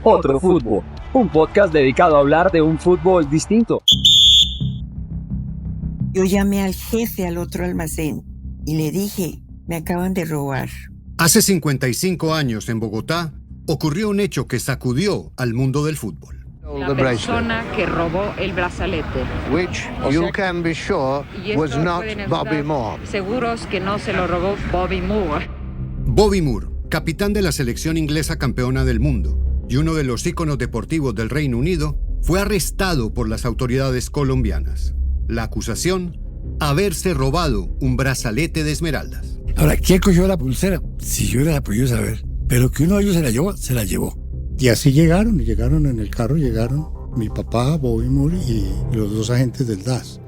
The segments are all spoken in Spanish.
Otro Fútbol, un podcast dedicado a hablar de un fútbol distinto. Yo llamé al jefe al otro almacén y le dije, me acaban de robar. Hace 55 años en Bogotá ocurrió un hecho que sacudió al mundo del fútbol. La persona que robó el brazalete, which you can be sure was not Bobby Moore. Seguros que no se lo robó Bobby Moore. Bobby Moore, capitán de la selección inglesa campeona del mundo y uno de los íconos deportivos del Reino Unido, fue arrestado por las autoridades colombianas. La acusación, haberse robado un brazalete de esmeraldas. Ahora, ¿quién cogió la pulsera? Si yo hubiera podido saber. Pero que uno de ellos se la llevó. Y así llegaron en el carro, llegaron mi papá, Bobby Moore y los dos agentes del DAS.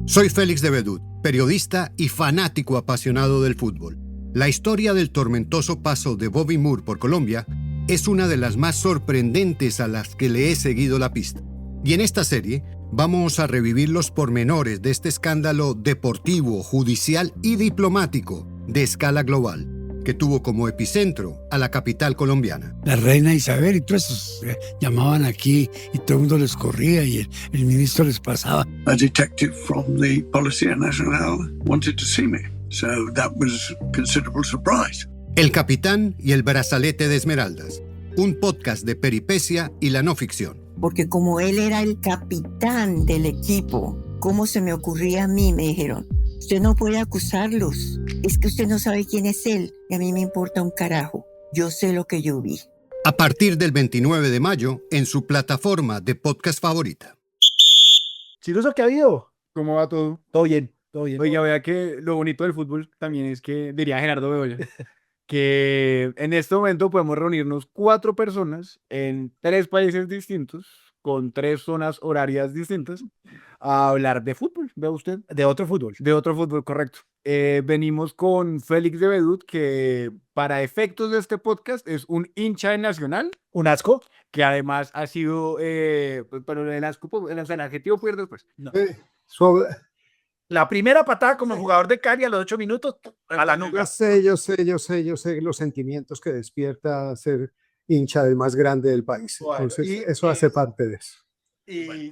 Soy Félix de Bedut, periodista y fanático apasionado del fútbol. La historia del tormentoso paso de Bobby Moore por Colombia es una de las más sorprendentes a las que le he seguido la pista. Y en esta serie vamos a revivir los pormenores de este escándalo deportivo, judicial y diplomático de escala global, que tuvo como epicentro a la capital colombiana. La reina Isabel y todos esos llamaban aquí y todo el mundo les corría y el ministro les pasaba. A detective from the Policía Nacional wanted to see me, so that was a considerable surprise. El capitán y el brazalete de esmeraldas, un podcast de peripecia y la no ficción. Porque como él era el capitán del equipo, ¿cómo se me ocurría a mí? Me dijeron, usted no puede acusarlos, es que usted no sabe quién es él, y a mí me importa un carajo, yo sé lo que yo vi. A partir del 29 de mayo, en su plataforma de podcast favorita. Chiroso, ¿qué ha habido? ¿Cómo va todo? Todo bien, todo bien. Oiga, vea que lo bonito del fútbol también es que, diría Gerardo Bedoya, que en este momento podemos reunirnos 4 personas en 3 países distintos, con 3 zonas horarias distintas, a hablar de fútbol, ¿ve usted? De otro fútbol. De otro fútbol, correcto. Venimos con Félix de Bedut, que para efectos de este podcast es un hincha de Nacional. ¿Un asco? Que además ha sido, pero el asco, el adjetivo puede ir después. No. La primera patada como jugador de Cali a los 8 minutos a la nuca. Yo sé los sentimientos que despierta ser hincha del más grande del país. Bueno, entonces, eso hace parte de eso.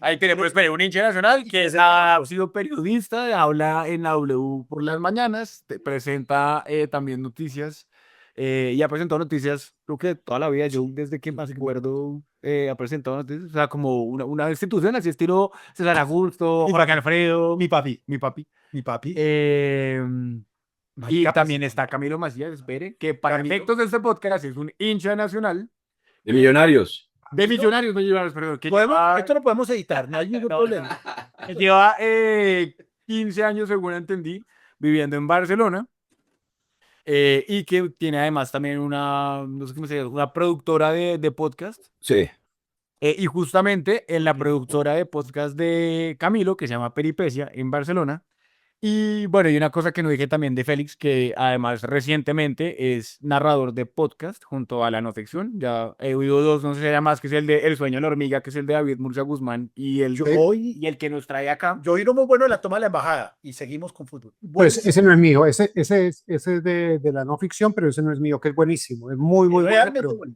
Ahí tenemos un hincha nacional que ha sido periodista, habla en la W por las mañanas, presenta también noticias y ha presentado noticias, creo que toda la vida, yo desde que más recuerdo ha presentado noticias, o sea, como una institución así estilo César Augusto, Jorge Alfredo, Mi papi. Y también está Camilo Macías, espere, que para efectos de este podcast es un hincha nacional. De Millonarios. De Millonarios, perdón. Esto lo podemos editar, no hay ningún problema. Lleva 15 años, según entendí, viviendo en Barcelona y que tiene además también no sé cómo se llama, una productora de podcast. Sí. Y justamente en la productora de podcast de Camilo, que se llama Peripecia, en Barcelona. Y bueno, y una cosa que no dije también de Félix, que además recientemente es narrador de podcast junto a La No Ficción. Ya he oído 2, no sé si era más, que es el de El Sueño de la Hormiga, que es el de David Murcia Guzmán, y el que nos trae acá. Yo oí lo muy bueno de la toma de la embajada y seguimos con fútbol. Pues ese no es mío, ese es de la no ficción, pero ese no es mío, que es buenísimo, es muy bueno. Pero, bueno.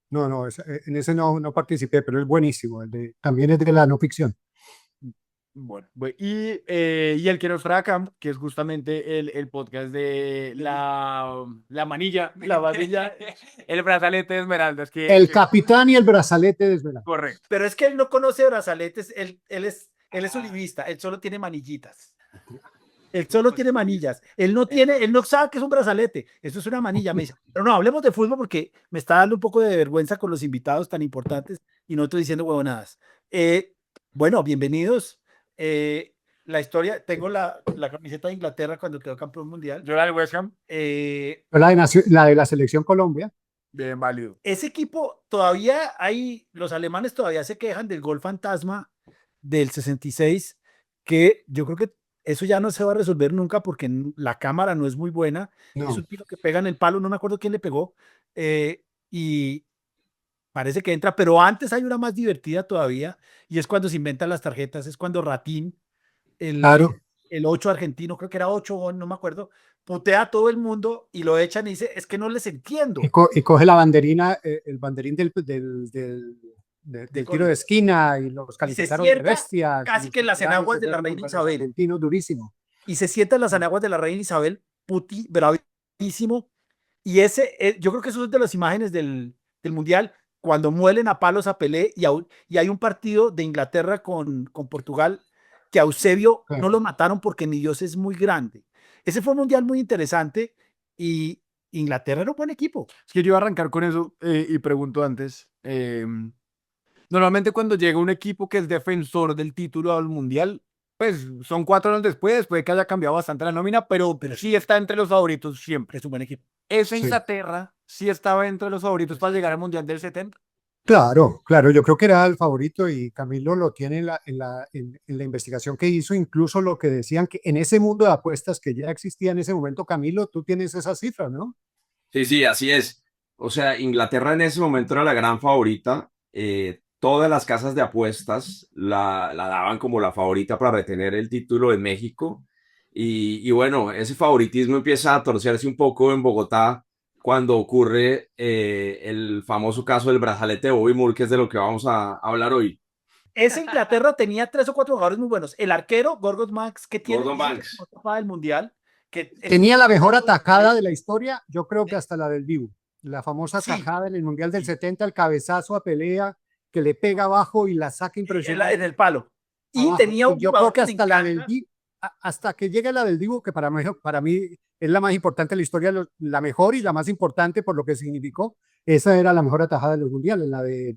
no, en ese no participé, pero es buenísimo, también es de la no ficción. Bueno, y el que nos trae acá, que es justamente el podcast de la manilla, el brazalete de esmeraldas. El capitán y el brazalete de esmeraldas. Correcto. Pero es que él no conoce brazaletes, él es olivista, él solo tiene manillitas. Él solo tiene manillas. Él no sabe que es un brazalete. Eso es una manilla, me dice. Pero no, hablemos de fútbol porque me está dando un poco de vergüenza con los invitados tan importantes y no estoy diciendo huevonadas. Bueno, bienvenidos. La historia, tengo la camiseta de Inglaterra cuando quedó campeón mundial. Yo la del West Ham. La de la selección Colombia. Bien válido. Ese equipo todavía los alemanes todavía se quejan del gol fantasma del 66, que yo creo que eso ya no se va a resolver nunca porque la cámara no es muy buena. No. Es un tiro que pega en el palo, no me acuerdo quién le pegó. Y parece que entra, pero antes hay una más divertida todavía, y es cuando se inventan las tarjetas, es cuando Ratín, Claro. el 8 argentino, creo que era 8, no me acuerdo, putea a todo el mundo y lo echan y dice, es que no les entiendo. Y coge la banderina, el banderín del tiro de esquina y los calificaron de bestias. Casi que en las enaguas de la reina Isabel. Argentino durísimo. Y se sienta en las enaguas de la reina Isabel, bravísimo. Y yo creo que eso es de las imágenes del Mundial, cuando muelen a palos a Pelé y hay un partido de Inglaterra con Portugal que a Eusebio no lo mataron porque mi Dios es muy grande. Ese fue un Mundial muy interesante y Inglaterra era un buen equipo. Es que yo iba a arrancar con eso y pregunto antes. Normalmente cuando llega un equipo que es defensor del título al Mundial, pues son 4 años después, puede que haya cambiado bastante la nómina, pero sí está entre los favoritos siempre. Es un buen equipo. ¿Esa Inglaterra sí estaba entre los favoritos para llegar al Mundial del 70? Claro, yo creo que era el favorito y Camilo lo tiene en la investigación que hizo, incluso lo que decían que en ese mundo de apuestas que ya existía en ese momento, Camilo, tú tienes esa cifra, ¿no? Sí, así es. O sea, Inglaterra en ese momento era la gran favorita. Todas las casas de apuestas la daban como la favorita para retener el título en México. Y bueno, ese favoritismo empieza a torcerse un poco en Bogotá cuando ocurre el famoso caso del brazalete de Bobby Moore, que es de lo que vamos a hablar hoy. Esa Inglaterra tenía 3 o 4 jugadores muy buenos. El arquero, Gordon Banks, que tiene el Mundial. Tenía la mejor atajada de la historia, yo creo que hasta la del Dibu. La famosa atajada en el Mundial del 70, el cabezazo a Pelea, que le pega abajo y la saca impresionante. En el palo. Y tenía un yo creo que hasta la del Dibu, hasta que llegue la del Dibu, que para mí es la más importante de la historia, la mejor y la más importante por lo que significó. Esa era la mejor atajada de los mundiales,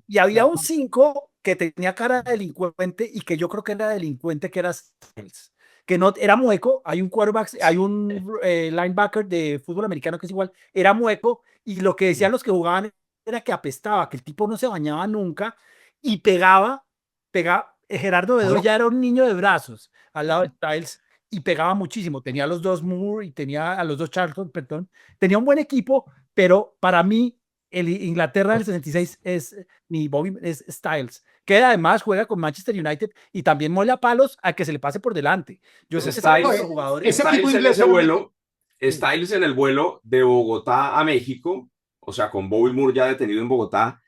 Y había un 5 que tenía cara de delincuente y que yo creo que era delincuente, que era Stiles, que no era mueco. Hay un quarterback, hay un linebacker de fútbol americano que es igual, era mueco, y lo que decían los que jugaban era que apestaba, que el tipo no se bañaba nunca y pegaba. Gerardo Bedoya ya era un niño de brazos al lado de Stiles y pegaba muchísimo. Tenía a los dos Moore y tenía a los dos Charlton, perdón. Tenía un buen equipo, pero para mí el Inglaterra del 66 es Stiles, que además juega con Manchester United y también mole a palos a que se le pase por delante. Yo sé que Stiles en el vuelo de Bogotá a México, o sea, con Bobby Moore ya detenido en Bogotá.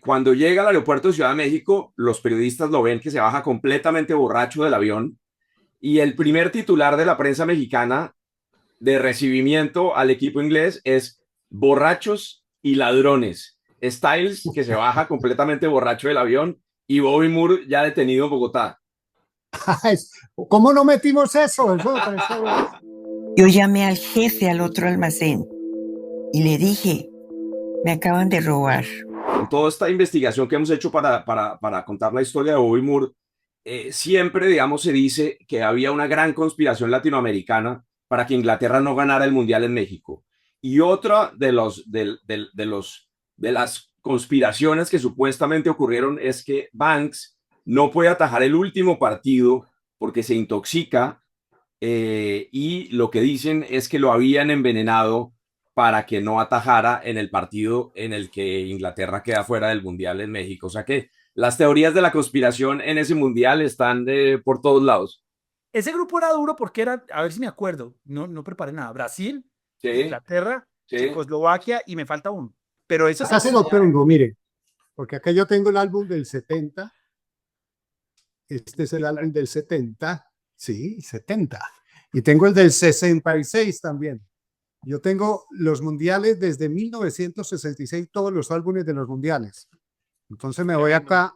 Cuando llega al aeropuerto de Ciudad de México, los periodistas lo ven que se baja completamente borracho del avión, y el primer titular de la prensa mexicana de recibimiento al equipo inglés es borrachos y ladrones. Stiles, que se baja completamente borracho del avión, y Bobby Moore ya detenido en Bogotá. ¿Cómo no metimos eso? Yo llamé al jefe al otro almacén y le dije, me acaban de robar. En toda esta investigación que hemos hecho para contar la historia de Bobby Moore, siempre, digamos, se dice que había una gran conspiración latinoamericana para que Inglaterra no ganara el Mundial en México. Y otra de las conspiraciones que supuestamente ocurrieron es que Banks no puede atajar el último partido porque se intoxica, y lo que dicen es que lo habían envenenado para que no atajara en el partido en el que Inglaterra queda fuera del Mundial en México. O sea que las teorías de la conspiración en ese Mundial están por todos lados. Ese grupo era duro porque era, a ver si me acuerdo, no preparé nada, Brasil, sí, Inglaterra, sí, Checoslovaquia, y me falta uno. Pero eso acá se lo tengo, mire, porque acá yo tengo el álbum del 70. Este es el álbum del 70, sí, 70. Y tengo el del 66 también. Yo tengo los mundiales desde 1966, todos los álbumes de los mundiales. Entonces me voy acá,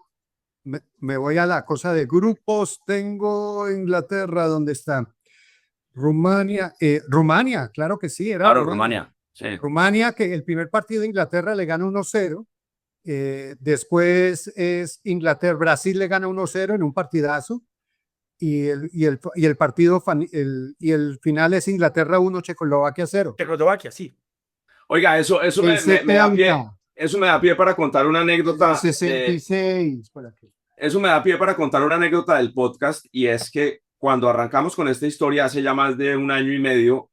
me voy a la cosa de grupos. Tengo Inglaterra, ¿dónde está? Rumania, claro que sí. Era claro, Rumania. Sí. Rumania, que el primer partido de Inglaterra le gana 1-0. Después es Inglaterra, Brasil le gana 1-0 en un partidazo. Y el partido y el final es Inglaterra 1, Checoslovaquia 0. Checoslovaquia, sí. Oiga, eso me da pie para contar una anécdota. 66, por aquí. Eso me da pie para contar una anécdota del podcast, y es que cuando arrancamos con esta historia hace ya más de 1 año y medio,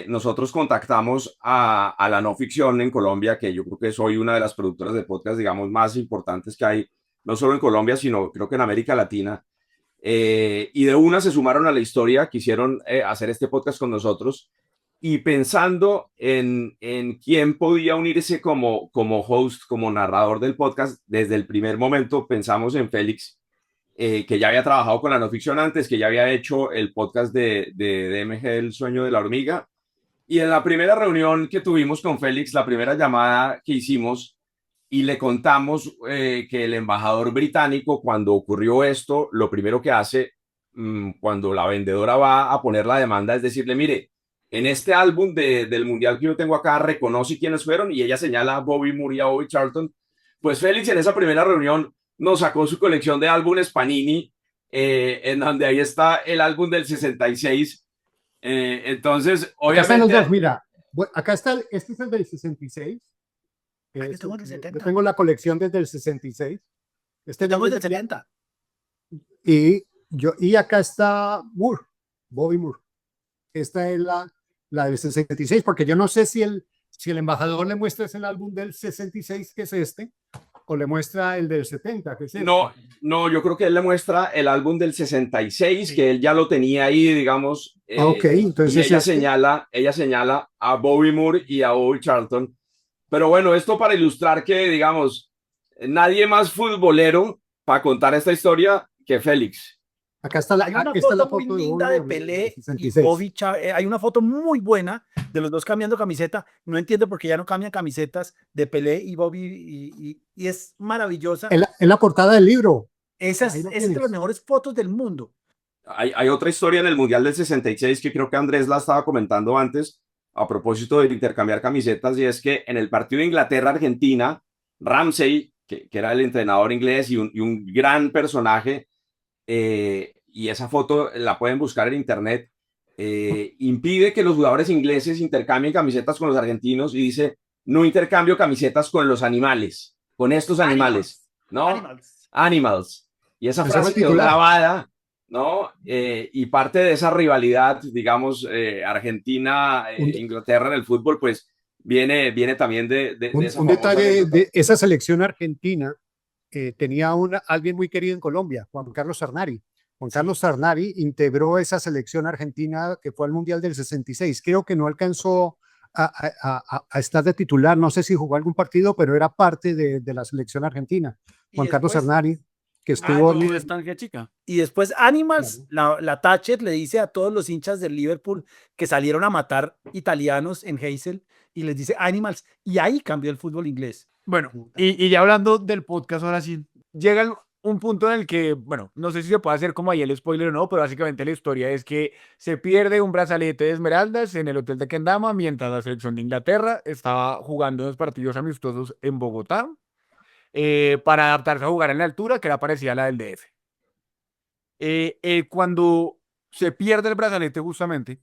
nosotros contactamos a la no ficción en Colombia, que yo creo que soy una de las productoras de podcast, digamos, más importantes que hay, no solo en Colombia, sino creo que en América Latina. y de una se sumaron a la historia, quisieron hacer este podcast con nosotros, y pensando en quién podía unirse como host, como narrador del podcast, desde el primer momento pensamos en Félix, que ya había trabajado con la no ficción antes, que ya había hecho el podcast de DMG, El sueño de la hormiga. Y en la primera reunión que tuvimos con Félix, la primera llamada que hicimos, y le contamos que el embajador británico, cuando ocurrió esto, lo primero que hace cuando la vendedora va a poner la demanda es decirle, mire, en este álbum del mundial que yo tengo acá, reconoce quiénes fueron, y ella señala a Bobby Moore y a Bobby Charlton. Pues Félix en esa primera reunión nos sacó su colección de álbumes Panini, en donde ahí está el álbum del 66. Entonces, obviamente... Acá están los dos, mira. Acá está, este es el del 66. Yo tengo la colección desde el 66. Este es del 70. Y acá está Moore, Bobby Moore. Esta es la del 66, porque yo no sé si el embajador le muestra el álbum del 66, que es este, o le muestra el del 70, que es este. No, yo creo que él le muestra el álbum del 66, que él ya lo tenía ahí, digamos. Ok, entonces y ella señala a Bobby Moore y a Bobby Charlton. Pero bueno, esto para ilustrar que, digamos, nadie más futbolero para contar esta historia que Félix. Acá está hay una foto muy linda de Pelé y Bobby Charlton. Hay una foto muy buena de los dos cambiando camiseta. No entiendo por qué ya no cambian camisetas de Pelé y Bobby, y es maravillosa. En la portada del libro. Esa es de las mejores fotos del mundo. Hay otra historia en el Mundial del 66 que creo que Andrés la estaba comentando antes, a propósito de intercambiar camisetas, y es que en el partido de Inglaterra-Argentina, Ramsey, que era el entrenador inglés y un gran personaje, y esa foto la pueden buscar en internet, impide que los jugadores ingleses intercambien camisetas con los argentinos, y dice, no intercambio camisetas con los animales, con estos animales, ¿no? Animals. Y esa frase quedó grabada, ¿no? Y parte de esa rivalidad, digamos, Argentina-Inglaterra en el fútbol, pues viene también de esa un detalle de esa selección argentina. Tenía alguien muy querido en Colombia, Juan Carlos Arnari. Juan Carlos Arnari integró esa selección argentina que fue al Mundial del 66. Creo que no alcanzó a estar de titular, no sé si jugó algún partido, pero era parte de la selección argentina. Juan Carlos Arnari, que estuvo... chica. Y después Animals, la Thatcher le dice a todos los hinchas del Liverpool que salieron a matar italianos en Heysel, y les dice Animals, y ahí cambió el fútbol inglés. Bueno, y ya hablando del podcast, ahora sí, llega un punto en el que, bueno, no sé si se puede hacer como ahí el spoiler o no, pero básicamente la historia es que se pierde un brazalete de esmeraldas en el hotel de Kendama mientras la selección de Inglaterra estaba jugando unos partidos amistosos en Bogotá para adaptarse a jugar en la altura que era parecida a la del DF. Cuando se pierde el brazalete justamente,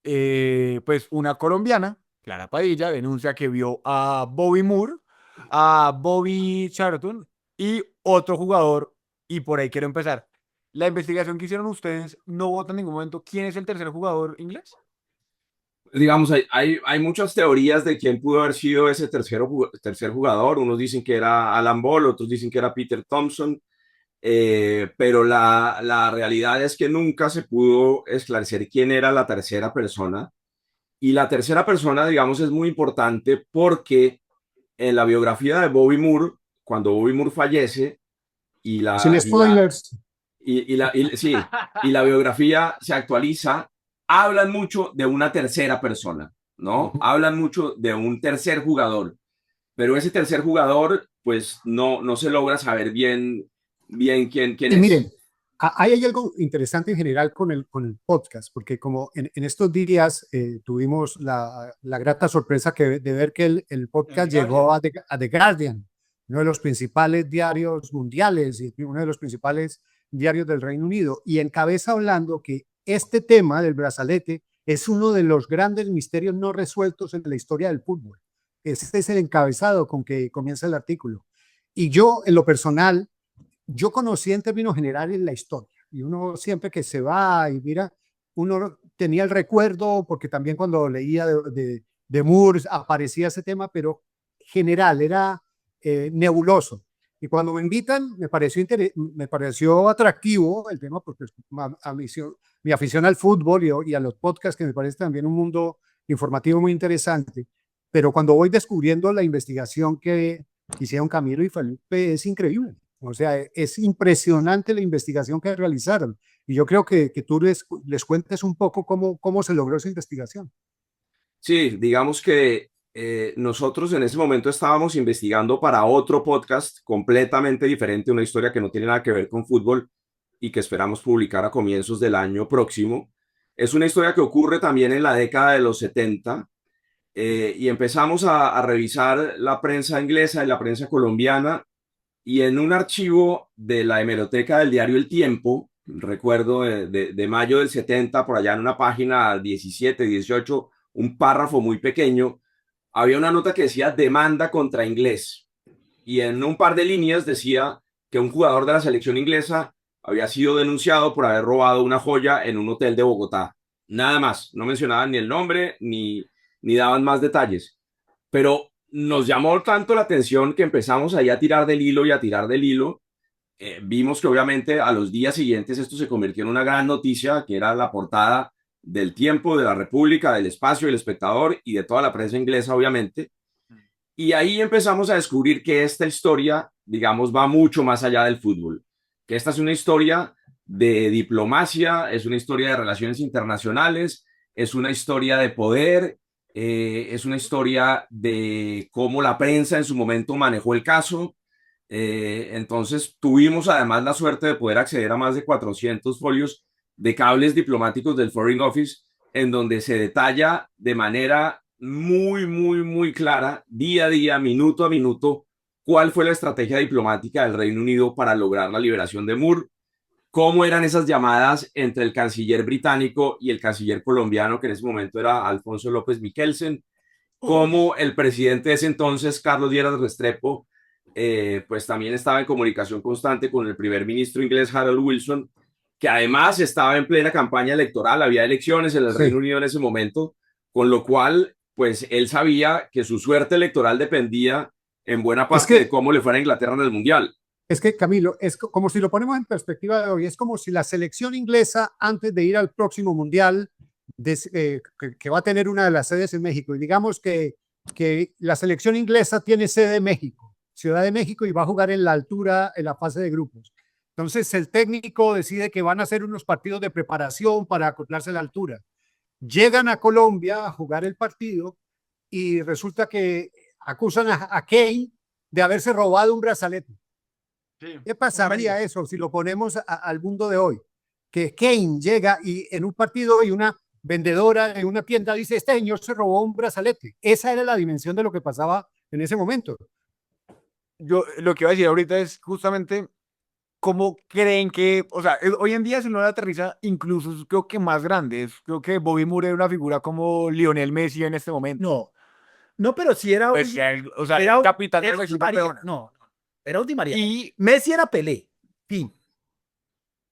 pues una colombiana, Clara Padilla, denuncia que vio a Bobby Moore, a Bobby Charlton y otro jugador, y por ahí quiero empezar. La investigación que hicieron ustedes no vota en ningún momento quién es el tercer jugador inglés. Digamos, hay muchas teorías de quién pudo haber sido ese tercer jugador. Unos dicen que era Alan Ball, otros dicen que era Peter Thompson, pero la realidad es que nunca se pudo esclarecer quién era la tercera persona. Y la tercera persona, digamos, es muy importante porque en la biografía de Bobby Moore, cuando Bobby Moore fallece y sin spoilers, y la biografía se actualiza, hablan mucho de una tercera persona, ¿no? Hablan mucho de un tercer jugador, pero ese tercer jugador, pues no se logra saber bien quién es. Miren, hay algo interesante en general con el podcast, porque como en estos días tuvimos la grata sorpresa de ver que el podcast llegó a The Guardian, uno de los principales diarios mundiales y uno de los principales diarios del Reino Unido, y encabeza hablando que este tema del brazalete es uno de los grandes misterios no resueltos en la historia del fútbol. Este es el encabezado con que comienza el artículo. Y yo, en lo personal, yo conocí en términos generales la historia, y uno siempre que se va y mira, uno tenía el recuerdo, porque también cuando leía de Moore aparecía ese tema, pero general, era nebuloso. Y cuando me invitan, me pareció atractivo el tema, porque mi afición al fútbol y a los podcasts, que me parece también un mundo informativo muy interesante. Pero cuando voy descubriendo la investigación que hicieron Camilo y Felipe, es increíble. O sea, es impresionante la investigación que realizaron. Y yo creo que tú les cuentes un poco cómo se logró esa investigación. Sí, digamos que nosotros en ese momento estábamos investigando para otro podcast completamente diferente, una historia que no tiene nada que ver con fútbol y que esperamos publicar a comienzos del año próximo. Es una historia que ocurre también en la década de los 70 y empezamos a revisar la prensa inglesa y la prensa colombiana, y en un archivo de la hemeroteca del diario El Tiempo, recuerdo de mayo del 70, por allá en una página 17, 18, un párrafo muy pequeño, había una nota que decía demanda contra inglés, y en un par de líneas decía que un jugador de la selección inglesa había sido denunciado por haber robado una joya en un hotel de Bogotá. Nada más, no mencionaban ni el nombre ni daban más detalles, pero nos llamó tanto la atención que empezamos ahí a tirar del hilo y a tirar del hilo. Vimos que obviamente a los días siguientes esto se convirtió en una gran noticia, que era la portada del Tiempo, de la República, del Espacio, del Espectador y de toda la prensa inglesa, obviamente. Y ahí empezamos a descubrir que esta historia, digamos, va mucho más allá del fútbol, que esta es una historia de diplomacia, es una historia de relaciones internacionales, es una historia de poder, es una historia de cómo la prensa en su momento manejó el caso. Entonces tuvimos además la suerte de poder acceder a más de 400 folios de cables diplomáticos del Foreign Office, en donde se detalla de manera muy, muy, muy clara, día a día, minuto a minuto, cuál fue la estrategia diplomática del Reino Unido para lograr la liberación de Moore, cómo eran esas llamadas entre el canciller británico y el canciller colombiano, que en ese momento era Alfonso López Michelsen, cómo el presidente de ese entonces, Carlos Lleras Restrepo, pues también estaba en comunicación constante con el primer ministro inglés Harold Wilson, que además estaba en plena campaña electoral, había elecciones en el Reino Unido en ese momento, con lo cual, pues él sabía que su suerte electoral dependía en buena parte de cómo le fuera a Inglaterra en el Mundial. Es que, Camilo, es como si lo ponemos en perspectiva de hoy, es como si la selección inglesa, antes de ir al próximo Mundial, que va a tener una de las sedes en México, y digamos que la selección inglesa tiene sede en México, Ciudad de México, y va a jugar en la altura, en la fase de grupos. Entonces, el técnico decide que van a hacer unos partidos de preparación para acoplarse a la altura. Llegan a Colombia a jugar el partido y resulta que acusan a Kane de haberse robado un brazalete. ¿Qué pasaría eso si lo ponemos al mundo de hoy? Que Kane llega y en un partido y una vendedora en una tienda dice, este señor se robó un brazalete. Esa era la dimensión de lo que pasaba en ese momento. Yo lo que iba a decir ahorita es justamente cómo creen que, o sea, hoy en día si uno lo aterriza, incluso creo que más grandes. Creo que Bobby Moore era una figura como Lionel Messi en este momento. No, pero sí era... Pues, o sea, era capitán de la Di selección María. campeona. No, era un Di María. Y Messi era Pelé. Fin.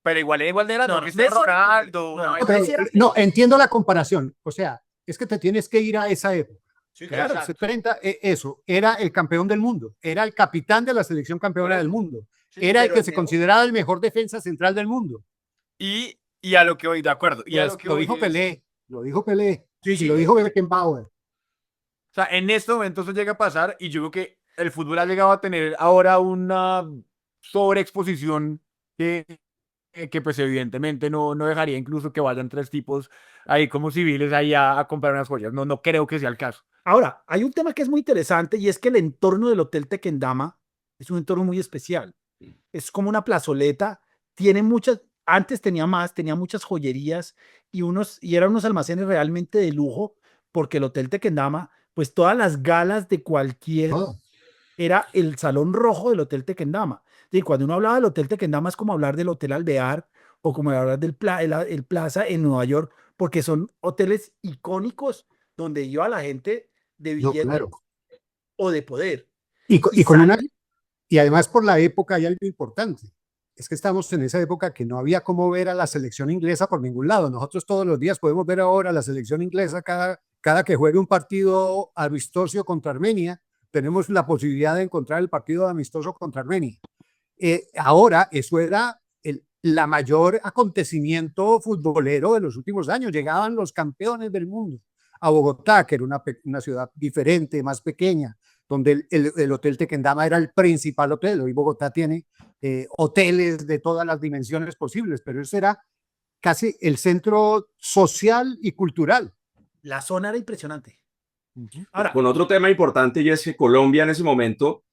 Pero igual era No, Cristiano Ronaldo. No, entiendo la comparación. O sea, es que te tienes que ir a esa época. Sí, claro. Los 30, eso, era el campeón del mundo, era el capitán de la selección campeona del mundo, era el que se consideraba el mejor defensa central del mundo. Y a lo que hoy, de acuerdo. Y lo dijo Pelé, lo dijo Pelé, lo dijo Beckenbauer. O sea, en este momento eso llega a pasar y yo creo que el fútbol ha llegado a tener ahora una sobreexposición que pues evidentemente no dejaría incluso que vayan tres tipos ahí como civiles ahí a comprar unas joyas. No creo que sea el caso. Ahora, hay un tema que es muy interesante y es que el entorno del Hotel Tequendama es un entorno muy especial. Es como una plazoleta, tiene muchas, antes tenía muchas joyerías y eran unos almacenes realmente de lujo, porque el Hotel Tequendama, pues todas las galas de cualquier... Era el salón rojo del Hotel Tequendama. Y cuando uno hablaba del Hotel Tequendama es como hablar del Hotel Alvear o como hablar del el Plaza en Nueva York, porque son hoteles icónicos donde iba la gente de billetes o de poder. Y además por la época hay algo importante. Es que estamos en esa época que no había cómo ver a la selección inglesa por ningún lado. Nosotros todos los días podemos ver ahora a la selección inglesa cada que juegue un partido amistoso contra Armenia, tenemos la posibilidad de encontrar el partido amistoso contra Armenia. Ahora, eso era la mayor acontecimiento futbolero de los últimos años. Llegaban los campeones del mundo a Bogotá, que era una ciudad diferente, más pequeña, donde el Hotel Tequendama era el principal hotel. Hoy Bogotá tiene hoteles de todas las dimensiones posibles, pero eso era casi el centro social y cultural. La zona era impresionante. Ahora, con otro tema importante, y es que Colombia en ese momento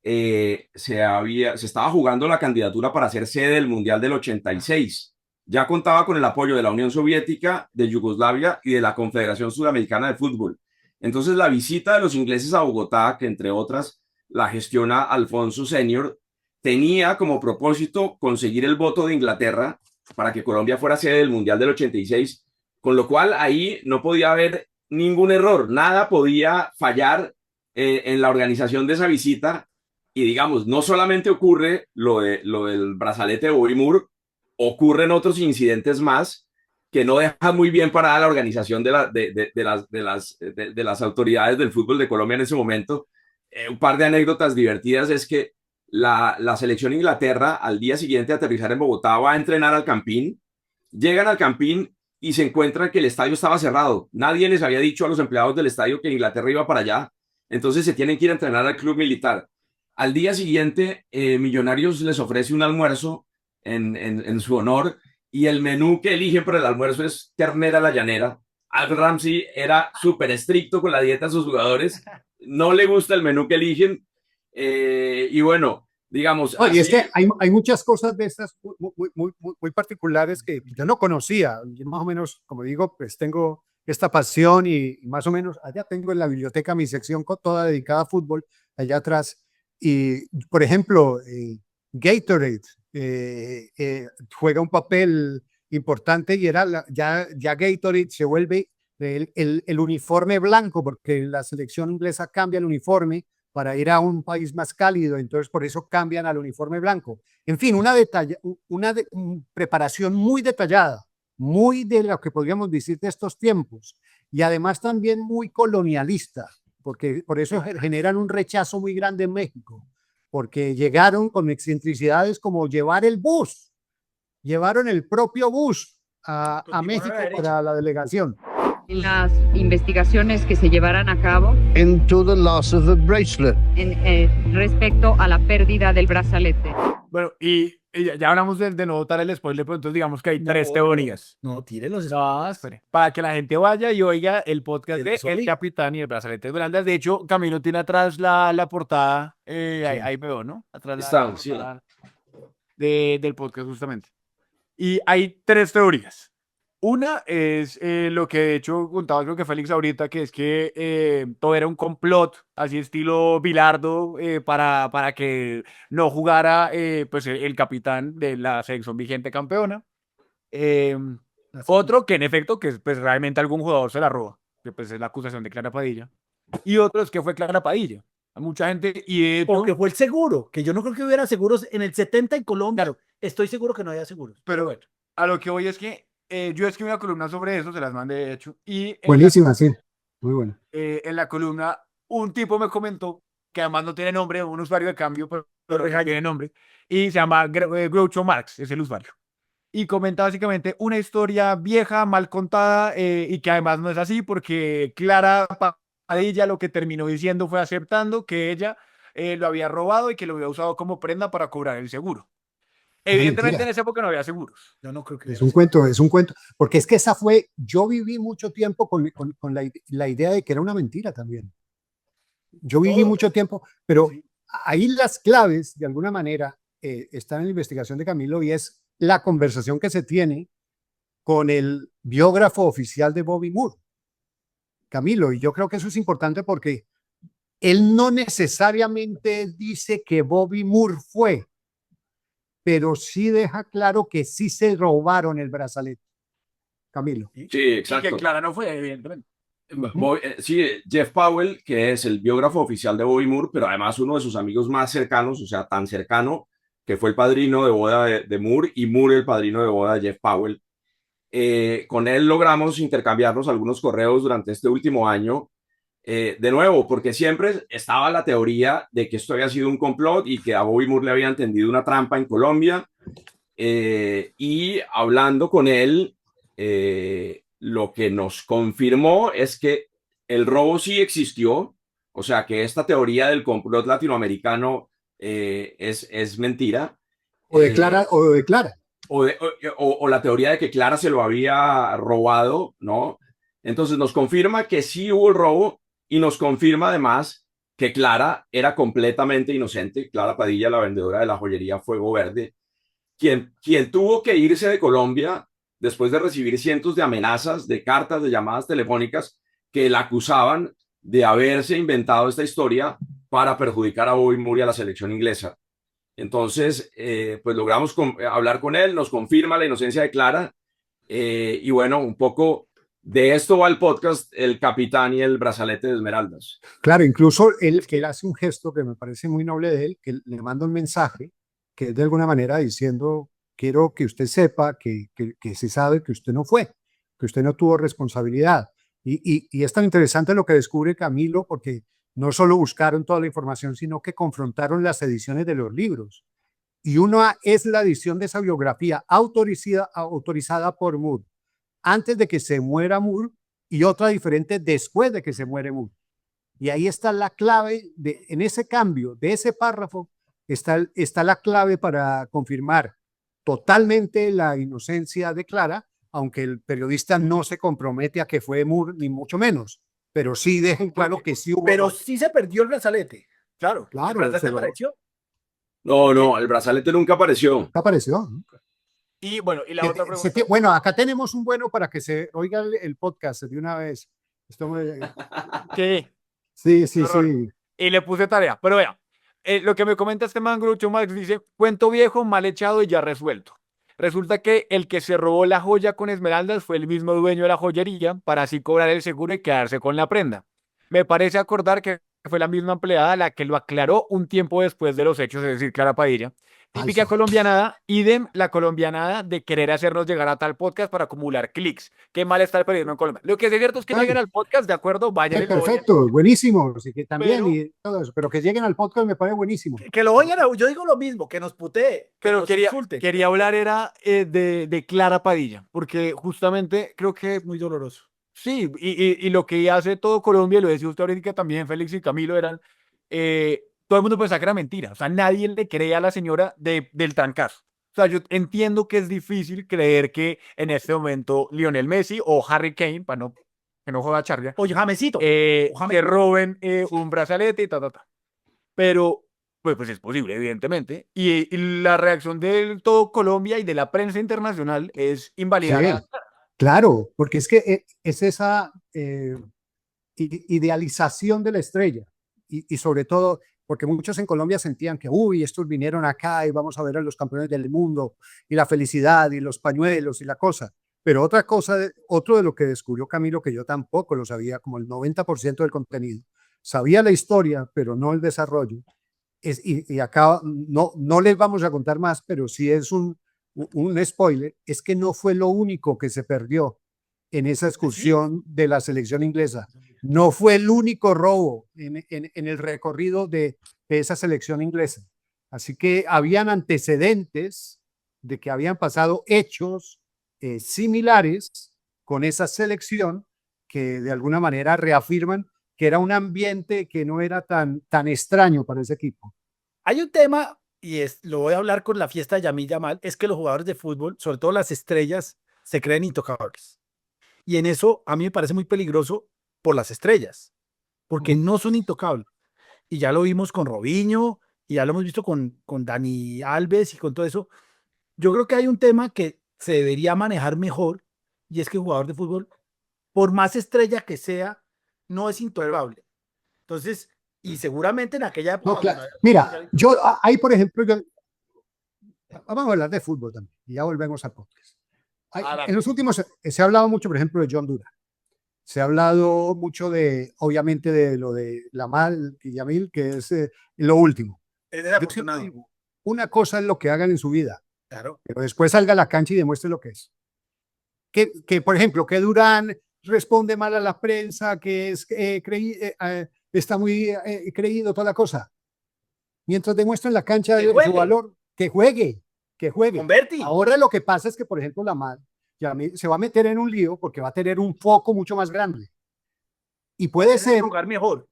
se estaba jugando la candidatura para ser sede del Mundial del 86. Ya contaba con el apoyo de la Unión Soviética, de Yugoslavia y de la Confederación Sudamericana de Fútbol. Entonces, la visita de los ingleses a Bogotá, que entre otras la gestiona Alfonso Senior, tenía como propósito conseguir el voto de Inglaterra para que Colombia fuera sede del Mundial del 86, con lo cual ahí no podía haber ningún error, nada podía fallar en la organización de esa visita. Y digamos, no solamente ocurre lo del brazalete de Bobby Moore, ocurren otros incidentes más que no dejan muy bien parada la organización de las autoridades del fútbol de Colombia en ese momento. Un par de anécdotas divertidas es que la selección Inglaterra al día siguiente de aterrizar en Bogotá va a entrenar al Campín, llegan al Campín y se encuentran que el estadio estaba cerrado. Nadie les había dicho a los empleados del estadio que Inglaterra iba para allá, entonces se tienen que ir a entrenar al club militar. Al día siguiente, Millonarios les ofrece un almuerzo en su honor, y el menú que eligen para el almuerzo es ternera a la llanera. Al Ramsey era súper estricto con la dieta de sus jugadores, no le gusta el menú que eligen, y bueno, digamos... Oye, es que hay muchas cosas de estas muy particulares que yo no conocía. Yo más o menos, como digo, pues tengo esta pasión y más o menos allá tengo en la biblioteca mi sección toda dedicada a fútbol, allá atrás. Y, por ejemplo, Gatorade juega un papel importante y era ya Gatorade se vuelve el uniforme blanco, porque la selección inglesa cambia el uniforme para ir a un país más cálido, entonces por eso cambian al uniforme blanco. En fin, una preparación muy detallada, muy de lo que podríamos decir de estos tiempos, y además también muy colonialista, porque por eso generan un rechazo muy grande en México, porque llegaron con excentricidades como llevar el bus, llevaron el propio bus a México para la delegación. En las investigaciones que se llevarán a cabo into the loss of the bracelet. Respecto a la pérdida del brazalete. Bueno, y ya hablamos de no votar el spoiler, pero entonces digamos que hay tres teorías. No, tírelos. No, espere. Para que la gente vaya y oiga el podcast de El Capitán y el Brazalete de Esmeraldas. De hecho, Camilo tiene atrás la portada, sí. ahí veo, ¿no? Atrás del podcast justamente. Y hay tres teorías. Una es lo que de hecho contaba creo que Félix ahorita, que es que todo era un complot, así estilo Bilardo, para que no jugara pues el capitán de la selección vigente campeona. Otro que en efecto que pues realmente algún jugador se la roba, que pues es la acusación de Clara Padilla. Y otro es que fue Clara Padilla. A mucha gente porque fue el seguro, que yo no creo que hubiera seguros en el 70 en Colombia. Claro, estoy seguro que no había seguros. Pero bueno, a lo que voy es que yo escribí una columna sobre eso, se las mandé de hecho. Y buenísima, sí, muy buena. En la columna, un tipo me comentó, que además no tiene nombre, un usuario de cambio, pero tiene nombre, y se llama Groucho Marx, es el usuario. Y comenta básicamente una historia vieja, mal contada, y que además no es así, porque Clara Padilla lo que terminó diciendo fue aceptando que ella lo había robado y que lo había usado como prenda para cobrar el seguro. Evidentemente en esa época no había seguros. Yo no creo que es un cuento, porque es que esa fue, yo viví mucho tiempo con la idea de que era una mentira también. Yo viví mucho tiempo, pero ahí las claves, de alguna manera, están en la investigación de Camilo, y es la conversación que se tiene con el biógrafo oficial de Bobby Moore, Camilo, y yo creo que eso es importante porque él no necesariamente dice que Bobby Moore fue, pero sí deja claro que sí se robaron el brazalete. Camilo. Sí, exacto. Y que Clara no fue, evidentemente. Sí, Jeff Powell, que es el biógrafo oficial de Bobby Moore, pero además uno de sus amigos más cercanos, o sea, tan cercano que fue el padrino de boda de Moore, y Moore el padrino de boda de Jeff Powell. Con él logramos intercambiarnos algunos correos durante este último año, De nuevo, porque siempre estaba la teoría de que esto había sido un complot y que a Bobby Moore le habían tendido una trampa en Colombia. Y hablando con él, lo que nos confirmó es que el robo sí existió, o sea que esta teoría del complot latinoamericano es mentira. O declara. O la teoría de que Clara se lo había robado, ¿no? Entonces nos confirma que sí hubo el robo y nos confirma además que Clara era completamente inocente. Clara Padilla, la vendedora de la joyería Fuego Verde, quien tuvo que irse de Colombia después de recibir cientos de amenazas, de cartas, de llamadas telefónicas que la acusaban de haberse inventado esta historia para perjudicar a Bobby Moore y a la selección inglesa. Entonces, pues logramos hablar con él, nos confirma la inocencia de Clara, y bueno, un poco de esto va el podcast, El Capitán y el Brazalete de Esmeraldas. Claro, incluso él hace un gesto que me parece muy noble de él, que le manda un mensaje que es de alguna manera diciendo, quiero que usted sepa que se sabe que usted no fue, que usted no tuvo responsabilidad. Y es tan interesante lo que descubre Camilo, porque no solo buscaron toda la información, sino que confrontaron las ediciones de los libros. Y una es la edición de esa biografía autorizada por Moore, antes de que se muera Moore, y otra diferente después de que se muere Moore. Y ahí está la clave, en ese cambio, de ese párrafo, está la clave para confirmar totalmente la inocencia de Clara, aunque el periodista no se compromete a que fue Moore, ni mucho menos, pero sí dejen claro que sí hubo. Pero sí se perdió el brazalete. Claro. Claro. ¿El brazalete apareció? No, el brazalete nunca apareció. Nunca apareció. Y bueno, y la otra pregunta. Bueno, acá tenemos un bueno para que se oiga el podcast de una vez. ¿Qué? Sí. Y le puse tarea, pero vea, lo que me comenta este man Groucho Marx dice, cuento viejo, mal echado y ya resuelto. Resulta que el que se robó la joya con esmeraldas fue el mismo dueño de la joyería para así cobrar el seguro y quedarse con la prenda. Me parece acordar que fue la misma empleada la que lo aclaró un tiempo después de los hechos, es decir, Clara Padilla. Típica colombianada, idem la colombianada de querer hacernos llegar a tal podcast para acumular clics. Qué mal está el periodismo en Colombia. Lo que es cierto es que lleguen al podcast, ¿de acuerdo? Vayan. Perfecto, buenísimo. Así que también, y todo eso, pero que lleguen al podcast me parece buenísimo. Que lo oigan, yo digo lo mismo, que nos putee. Pero quería hablar era de Clara Padilla, porque justamente creo que es muy doloroso. Sí, y lo que hace todo Colombia, lo decía usted ahorita también, Félix y Camilo, eran, todo el mundo pensaba que era mentira, o sea, nadie le cree a la señora del trancazo. O sea, yo entiendo que es difícil creer que en este momento Lionel Messi o Harry Kane, para que no joda charla, oye, Jamesito, que roben un brazalete y pero pues es posible, evidentemente, y la reacción de todo Colombia y de la prensa internacional es invalidar. Sí. Claro, porque es que es esa idealización de la estrella y sobre todo porque muchos en Colombia sentían que, estos vinieron acá y vamos a ver a los campeones del mundo y la felicidad y los pañuelos y la cosa. Pero otro de lo que descubrió Camilo, que yo tampoco lo sabía, como el 90% del contenido, sabía la historia, pero no el desarrollo. Y acá no les vamos a contar más, pero sí es un spoiler, es que no fue lo único que se perdió en esa excursión de la selección inglesa. No fue el único robo en el recorrido de esa selección inglesa. Así que habían antecedentes de que habían pasado hechos similares con esa selección que de alguna manera reafirman que era un ambiente que no era tan extraño para ese equipo. Hay un tema, y lo voy a hablar con la fiesta de Yamil Yamal, es que los jugadores de fútbol, sobre todo las estrellas, se creen intocables. Y en eso a mí me parece muy peligroso por las estrellas, porque no son intocables. Y ya lo vimos con Robinho, y ya lo hemos visto con Dani Alves y con todo eso. Yo creo que hay un tema que se debería manejar mejor, y es que el jugador de fútbol, por más estrella que sea, no es intocable. Entonces, y seguramente en aquella época... No, claro. Mira, yo ahí, por ejemplo, vamos a hablar de fútbol también, y ya volvemos al podcast. En los últimos, se ha hablado mucho, por ejemplo, de John Duran. Se ha hablado mucho obviamente, de lo de Yamal y Yamil, que es lo último. Una cosa es lo que hagan en su vida, claro, pero después salga a la cancha y demuestre lo que es. Que por ejemplo, que Durán responde mal a la prensa, que es está muy creído, toda la cosa. Mientras demuestra en la cancha su valor, que juegue. Converti. Ahora lo que pasa es que, por ejemplo, se va a meter en un lío porque va a tener un foco mucho más grande. Y puede ser... jugar mejor.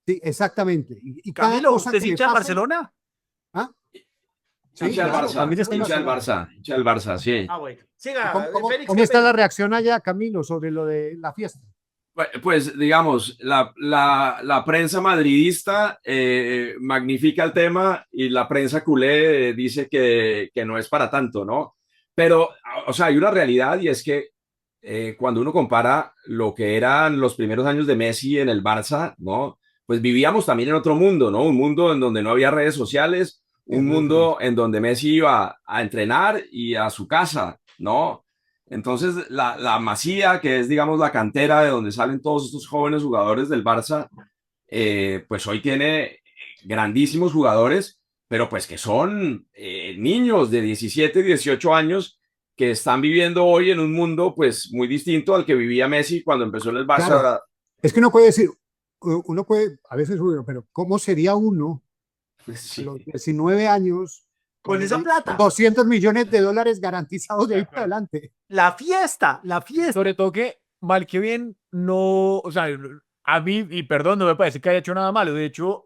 Sí, exactamente. Y Camilo, ¿usted es hincha de Barcelona? ¿Ah? Sí, hincha del Barça, sí. Ah, bueno. Siga, ¿Cómo está la reacción allá, Camilo, sobre lo de la fiesta? Pues digamos, la prensa madridista magnifica el tema y la prensa culé dice que no es para tanto, ¿no? Pero, o sea, hay una realidad y es que cuando uno compara lo que eran los primeros años de Messi en el Barça, ¿no? Pues vivíamos también en otro mundo, ¿no? Un mundo en donde no había redes sociales, un mundo en donde Messi iba a entrenar y a su casa, ¿no? Entonces, la Masía, que es, digamos, la cantera de donde salen todos estos jóvenes jugadores del Barça, pues hoy tiene grandísimos jugadores, pero pues que son niños de 17, 18 años que están viviendo hoy en un mundo pues muy distinto al que vivía Messi cuando empezó en el Barça. Claro. Es que uno puede decir, a veces, pero ¿cómo sería uno a los 19 años con esa plata? 200 millones de dólares garantizados de ahí para adelante. La fiesta. Sobre todo que, mal que bien, no, o sea, a mí, y perdón, no me parece que haya hecho nada malo. De hecho,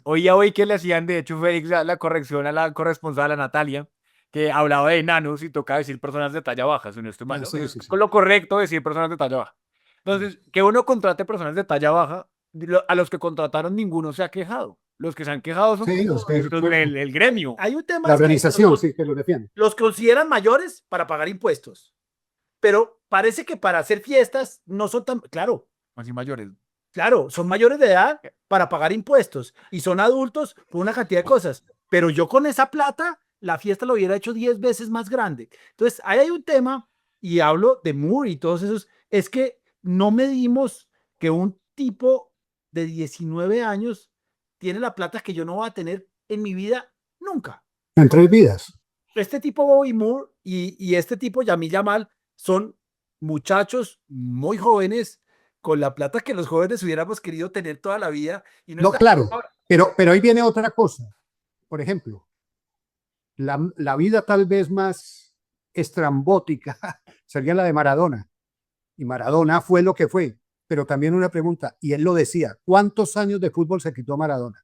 oía hoy que le hacían, de hecho, Félix, la corrección a la corresponsal, a Natalia, que hablaba de enanos y tocaba decir personas de talla baja, si no estoy mal. Sí. Con lo correcto decir personas de talla baja. Entonces, que uno contrate personas de talla baja, a los que contrataron ninguno se ha quejado. Los que se han quejado son el gremio. Hay un tema. La organización, que lo defiende. Los consideran mayores para pagar impuestos. Pero parece que para hacer fiestas no son tan... Claro. Así mayores. Claro, son mayores de edad para pagar impuestos. Y son adultos por una cantidad de cosas. Pero yo con esa plata, la fiesta lo hubiera hecho 10 veces más grande. Entonces, ahí hay un tema, y hablo de Moore y todos esos, es que no medimos que un tipo de 19 años tiene la plata que yo no voy a tener en mi vida nunca. En 3 vidas. Este tipo Bobby Moore y este tipo Yamil Yamal son muchachos muy jóvenes con la plata que los jóvenes hubiéramos querido tener toda la vida. Y no, claro, pero ahí viene otra cosa. Por ejemplo, la vida tal vez más estrambótica sería la de Maradona. Y Maradona fue lo que fue. Pero también una pregunta, y él lo decía, ¿cuántos años de fútbol se quitó Maradona?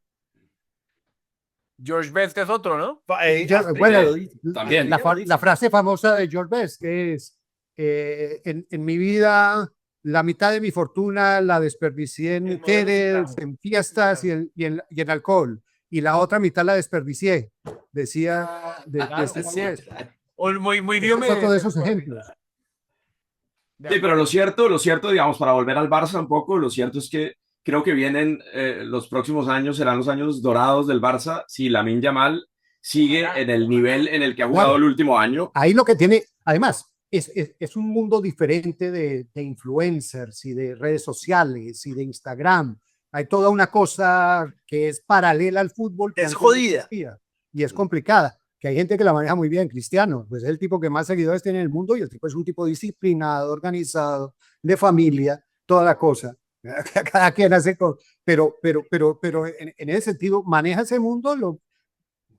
George Best es otro, ¿no? Bueno, también. La frase famosa de George Best, que es, en mi vida, la mitad de mi fortuna la desperdicié en mujeres, en fiestas y en alcohol, y la otra mitad la desperdicié, decía muy todos esos ejemplos. Sí, pero lo cierto, digamos, para volver al Barça un poco, lo cierto es que creo que vienen los próximos años, serán los años dorados del Barça si Lamine Yamal sigue en el nivel en el que ha jugado el último año. Ahí lo que tiene, además, es un mundo diferente de influencers y de redes sociales y de Instagram. Hay toda una cosa que es paralela al fútbol. Es jodida. Y es complicada. Que hay gente que la maneja muy bien. Cristiano, pues es el tipo que más seguidores tiene en el mundo y el tipo es un tipo disciplinado, organizado, de familia, toda la cosa. Cada quien hace cosas. Pero en ese sentido maneja ese mundo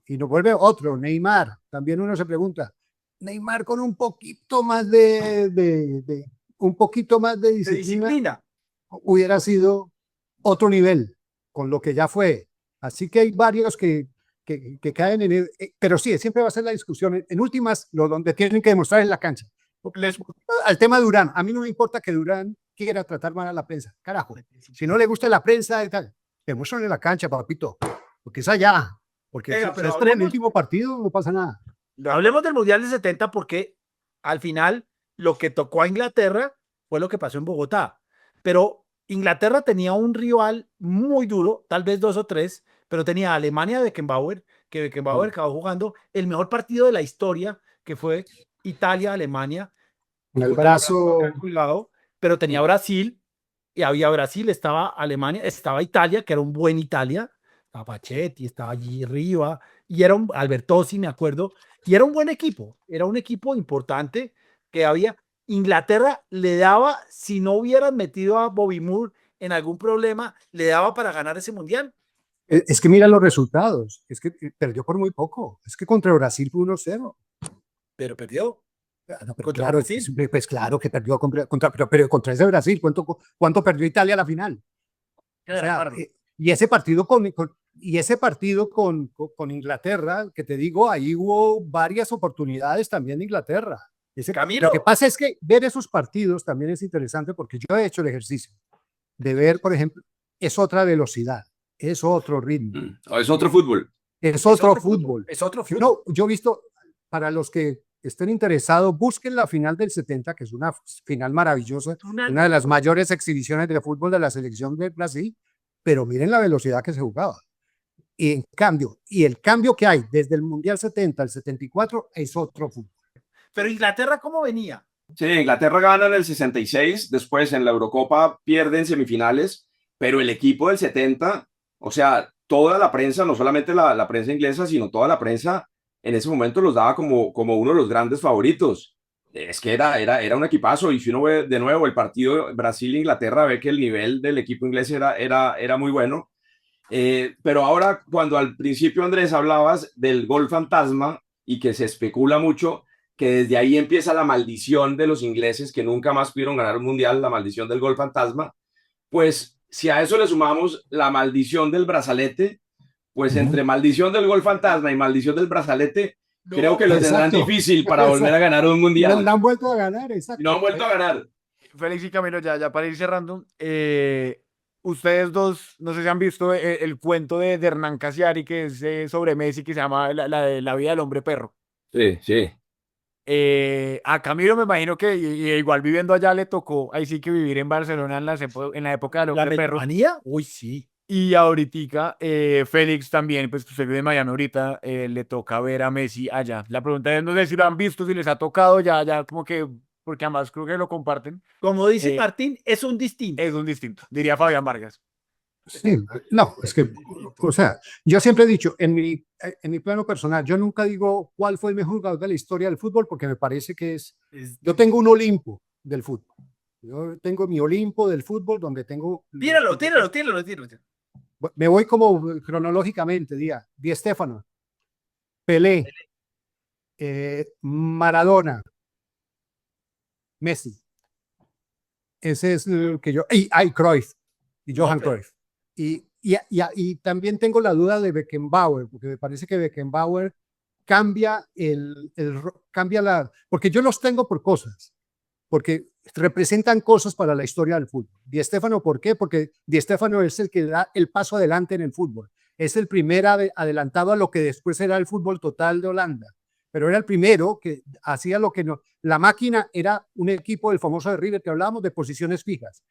y nos vuelve otro. Neymar, también uno se pregunta, Neymar con un poquito más de disciplina hubiera sido otro nivel con lo que ya fue. Así que hay varios que caen en él, pero sí, siempre va a ser la discusión. En últimas, lo donde tienen que demostrar en la cancha. Al tema de Durán, a mí no me importa que Durán quiera tratar mal a la prensa. Carajo, si no le gusta la prensa y tal, demuéstrenlo en la cancha, papito, porque es allá. Porque pero en el último partido no pasa nada. Hablemos del Mundial del 70 porque al final lo que tocó a Inglaterra fue lo que pasó en Bogotá. Pero Inglaterra tenía un rival muy duro, tal vez 2 o 3, pero tenía a Alemania de Beckenbauer, que Beckenbauer acabó jugando el mejor partido de la historia, que fue Italia-Alemania. Con el brazo. Pero tenía Brasil, y había Brasil, estaba Alemania, estaba Italia, que era un buen Italia, estaba Pachetti, estaba allí arriba, y era un Albertosi, me acuerdo, y era un buen equipo, era un equipo importante que había, Inglaterra le daba, si no hubieran metido a Bobby Moore en algún problema, le daba para ganar ese mundial. Es que mira los resultados, es que perdió por muy poco, es que contra Brasil fue 1-0. Pero perdió. No, pero claro, pues claro que perdió pero contra ese Brasil, ¿cuánto perdió Italia a la final? O sea, y ese partido con Inglaterra, que te digo, ahí hubo varias oportunidades también de Inglaterra. Lo que pasa es que ver esos partidos también es interesante porque yo he hecho el ejercicio de ver, por ejemplo, es otra velocidad, es otro ritmo. Es otro fútbol. Es otro fútbol. Es otro fútbol. No, yo he visto, para los que estén interesados, busquen la final del 70, que es una final maravillosa, una de las mayores exhibiciones de fútbol de la selección de Brasil, pero miren la velocidad que se jugaba. Y en cambio, el cambio que hay desde el Mundial 70 al 74 es otro fútbol. Pero Inglaterra, ¿cómo venía? Sí, Inglaterra gana en el 66, después en la Eurocopa pierden semifinales, pero el equipo del 70, o sea, toda la prensa, no solamente la prensa inglesa, sino toda la prensa en ese momento los daba como uno de los grandes favoritos. Es que era un equipazo, y si uno ve de nuevo el partido Brasil-Inglaterra, ve que el nivel del equipo inglés era muy bueno. Pero ahora, cuando al principio, Andrés, hablabas del gol fantasma y que se especula mucho que desde ahí empieza la maldición de los ingleses que nunca más pudieron ganar un mundial, la maldición del gol fantasma, pues si a eso le sumamos la maldición del brazalete, pues entre maldición del gol fantasma y maldición del brazalete, creo que lo tendrán difícil para volver a ganar un mundial. No han vuelto a ganar, exacto. No han vuelto a ganar. Félix y Camilo, ya para ir cerrando, ustedes dos, no sé si han visto el cuento de Hernán Casiari, que es sobre Messi, que se llama la vida del hombre perro. Sí, sí. A Camilo me imagino que igual viviendo allá le tocó, ahí sí que vivir en Barcelona en la época del hombre perro. Uy, sí. Y ahorita, Félix también, pues usted vive en Miami ahorita, le toca ver a Messi allá. La pregunta es, no sé si lo han visto, si les ha tocado ya como que, porque además creo que lo comparten. Como dice Martín, es un distinto. Es un distinto, diría Fabián Vargas. Sí, no, es que, o sea, yo siempre he dicho, en mi plano personal, yo nunca digo cuál fue el mejor jugador de la historia del fútbol, porque me parece que yo tengo un Olimpo del fútbol. Yo tengo mi Olimpo del fútbol donde tengo... Tíralo. Me voy como cronológicamente, Di Stéfano, Pelé, Maradona, Messi. Ese es el que yo... Y Cruyff, y Johan Cruyff. Y también tengo la duda de Beckenbauer, porque me parece que Beckenbauer cambia porque yo los tengo por cosas, porque representan cosas para la historia del fútbol. Di Stéfano, ¿por qué? Porque Di Stéfano es el que da el paso adelante en el fútbol. Es el primer adelantado a lo que después era el fútbol total de Holanda, pero era el primero que hacía lo que no. La máquina era un equipo del famoso de River que hablábamos de posiciones fijas.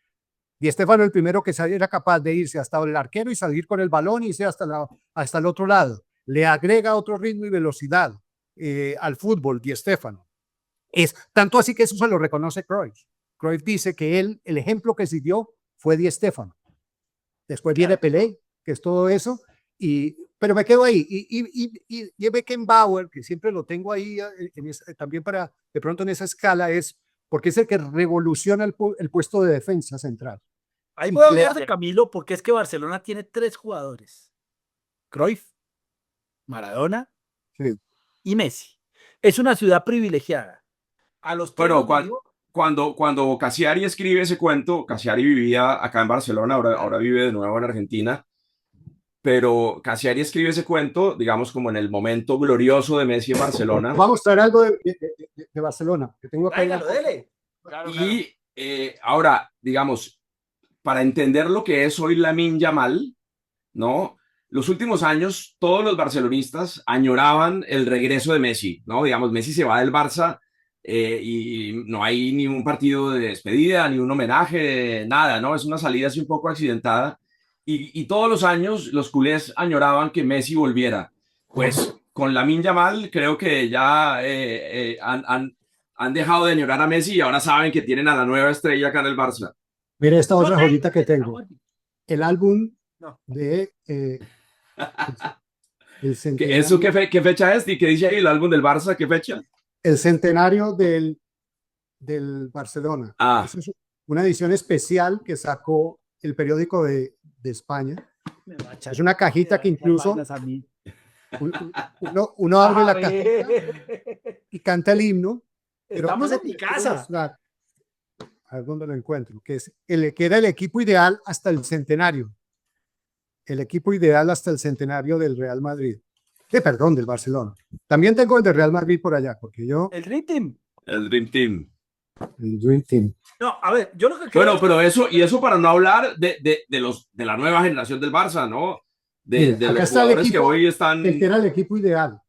Di Stéfano el primero que era capaz de irse hasta el arquero y salir con el balón y irse hasta el otro lado. Le agrega otro ritmo y velocidad al fútbol, Di Stéfano. Es tanto así que eso se lo reconoce Cruyff. Cruyff dice que el ejemplo que siguió fue Di Stéfano. Después viene Pelé, que es todo eso, pero me quedo ahí. Y Beckenbauer, que siempre lo tengo ahí también para, de pronto en esa escala, es porque es el que revoluciona el puesto de defensa central. Ahí puedo hablar de Camilo, porque es que Barcelona tiene 3 jugadores. Cruyff, Maradona y Messi. Es una ciudad privilegiada. A los bueno, cuando Casiari escribe ese cuento, Casiari vivía acá en Barcelona, ahora vive de nuevo en Argentina, pero Casiari escribe ese cuento, digamos, como en el momento glorioso de Messi en Barcelona. Vamos a mostrar algo de Barcelona, que tengo acá. Dele. Y ahora, digamos, para entender lo que es hoy Lamine Yamal, ¿no? Los últimos años, todos los barcelonistas añoraban el regreso de Messi, ¿no? Digamos, Messi se va del Barça y no hay ni un partido de despedida, ni un homenaje, nada, ¿no? Es una salida así un poco accidentada. Y todos los años los culés añoraban que Messi volviera. Pues con Lamine Yamal creo que ya han dejado de añorar a Messi y ahora saben que tienen a la nueva estrella acá en el Barça. Mira esta otra joyita que tengo. El álbum de... el ¿Qué fecha es? ¿Y qué dice ahí el álbum del Barça? ¿Qué fecha? El centenario del Barcelona. Ah. Eso es una edición especial que sacó el periódico de España. Es una cajita que incluso uno abre la cajita y canta el himno. Estamos en mi casa. A ver dónde lo encuentro, que era el equipo ideal hasta el centenario. El equipo ideal hasta el centenario del Real Madrid. Perdón, del Barcelona. También tengo el del Real Madrid por allá, porque yo... El Dream Team. El Dream Team. El Dream Team. No, a ver, yo lo que Bueno, pero eso para no hablar de la nueva generación del Barça, ¿no? De acá los está el jugadores equipo, que hoy están... el que era el equipo ideal.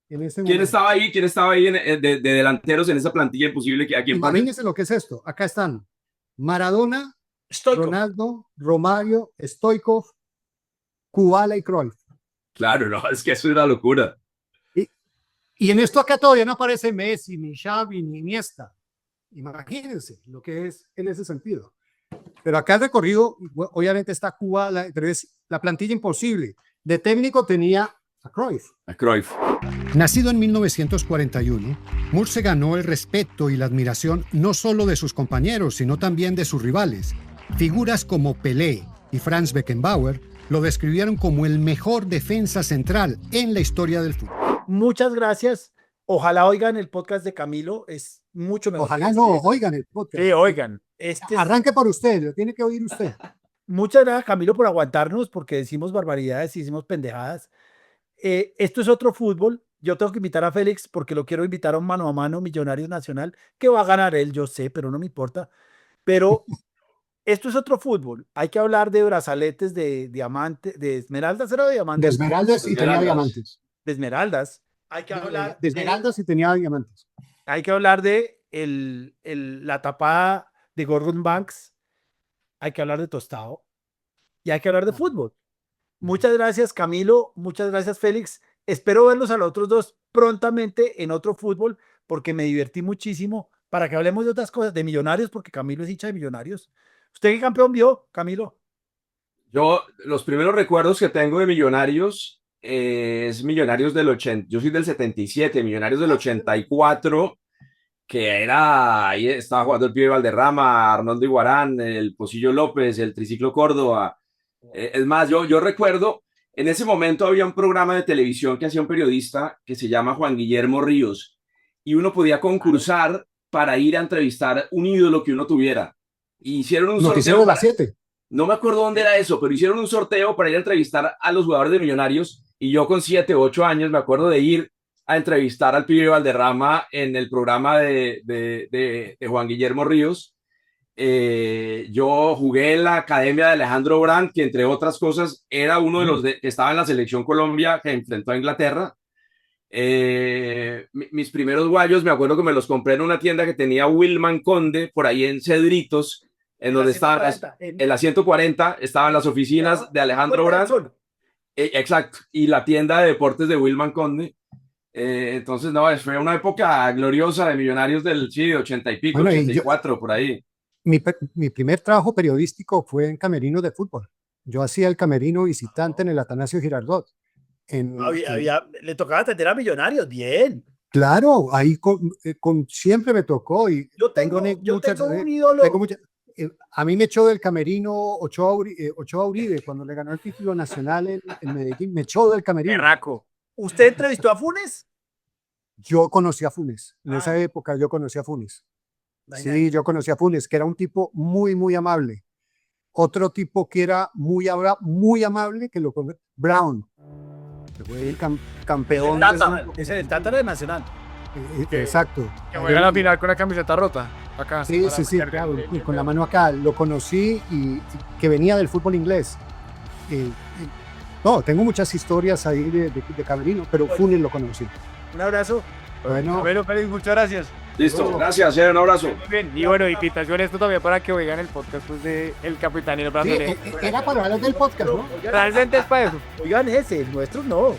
En ese ¿Quién momento. estaba ahí? ¿Quién estaba ahí de delanteros en esa plantilla imposible? ¿A quién pone? Imagínense lo que es esto. Acá están Maradona, Stoichkov, Ronaldo, Romario, Stoichkov, Kubala y Cruyff. Claro, no, es que eso es una locura. Y en esto acá todavía no aparece Messi, ni Xavi, ni Iniesta. Imagínense lo que es en ese sentido. Pero acá el recorrido, obviamente está Kubala, entonces la plantilla imposible. De técnico tenía a Cruyff. A Cruyff. Nacido en 1941, Moore se ganó el respeto y la admiración no solo de sus compañeros, sino también de sus rivales. Figuras como Pelé y Franz Beckenbauer lo describieron como el mejor defensa central en la historia del fútbol. muchas gracias. Ojalá oigan el podcast de Camilo, es mucho mejor. Ojalá no oigan el podcast. Sí, oigan. Arranque por usted, lo tiene que oír usted. Muchas gracias, Camilo, por aguantarnos, porque decimos barbaridades y decimos pendejadas. Esto es otro fútbol. Yo tengo que invitar a Félix porque lo quiero invitar a un mano a mano Millonarios Nacional, que va a ganar él, yo sé, pero no me importa. Pero esto es otro fútbol. Hay que hablar de brazaletes de diamantes, de esmeraldas, ¿era de diamantes? De esmeraldas y tenía diamantes. De esmeraldas. Hay que hablar de esmeraldas y tenía diamantes. Hay que hablar de la tapada de Gordon Banks. Hay que hablar de Tostado. Y hay que hablar de fútbol. Muchas gracias, Camilo. Muchas gracias, Félix. Espero verlos a los otros dos prontamente en otro fútbol, porque me divertí muchísimo, para que hablemos de otras cosas, de Millonarios, porque Camilo es hincha de Millonarios. ¿Usted qué campeón vio, Camilo? Yo, los primeros recuerdos que tengo de Millonarios es Millonarios del 80. Yo soy del 77, Millonarios del 84, que ahí estaba jugando el Pibe Valderrama, Arnoldo Iguarán, el Pocillo López, el Triciclo Córdoba. Es más, yo recuerdo, en ese momento había un programa de televisión que hacía un periodista que se llama Juan Guillermo Ríos, y uno podía concursar para ir a entrevistar un ídolo que uno tuviera. Y hicieron un Noticiero sorteo. de las 7. No me acuerdo dónde era eso, pero hicieron un sorteo para ir a entrevistar a los jugadores de Millonarios, y yo con 7 o 8 años me acuerdo de ir a entrevistar al Pibe Valderrama en el programa de Juan Guillermo Ríos. Yo jugué en la academia de Alejandro Brandt, que entre otras cosas era uno de los que estaba en la selección Colombia que enfrentó a Inglaterra. Mis primeros guayos me acuerdo que me los compré en una tienda que tenía Wilman Conde por ahí en Cedritos, en donde estaban en la 140 estaban las oficinas de Alejandro Brandt. Exacto, y la tienda de deportes de Wilman Conde. Entonces, no, fue una época gloriosa de Millonarios del 80 y pico, 84, por ahí. Mi primer trabajo periodístico fue en camerino de fútbol. Yo hacía el camerino visitante en el Atanasio Girardot. Le tocaba atender a Millonarios, bien. Claro, ahí siempre me tocó. Y yo tengo un ídolo. A mí me echó del camerino Ochoa Uribe cuando le ganó el título nacional en Medellín. Me echó del camerino. Berraco. ¿Usted entrevistó a Funes? Yo conocí a Funes. En esa época yo conocí a Funes. Sí, yo conocí a Funes, que era un tipo muy, muy amable. Otro tipo que era muy amable, que lo conocí, Brown. Que fue el campeón. Es el Tátara de Nacional. Exacto. Que juega la final con la camiseta rota. Acá. Sí, claro, con la mano acá. Lo conocí y que venía del fútbol inglés. No, tengo muchas historias ahí de camerino, pero Funes lo conocí. Un abrazo. Bueno, Félix, muchas gracias. Listo, gracias, un abrazo. Muy bien. Y bueno, invitación esto también para que oigan el podcast pues, de El Capitán y el Brasileño. Sí, era para hablar del podcast, ¿no? Realmente es para eso. Oigan ese, el nuestro no.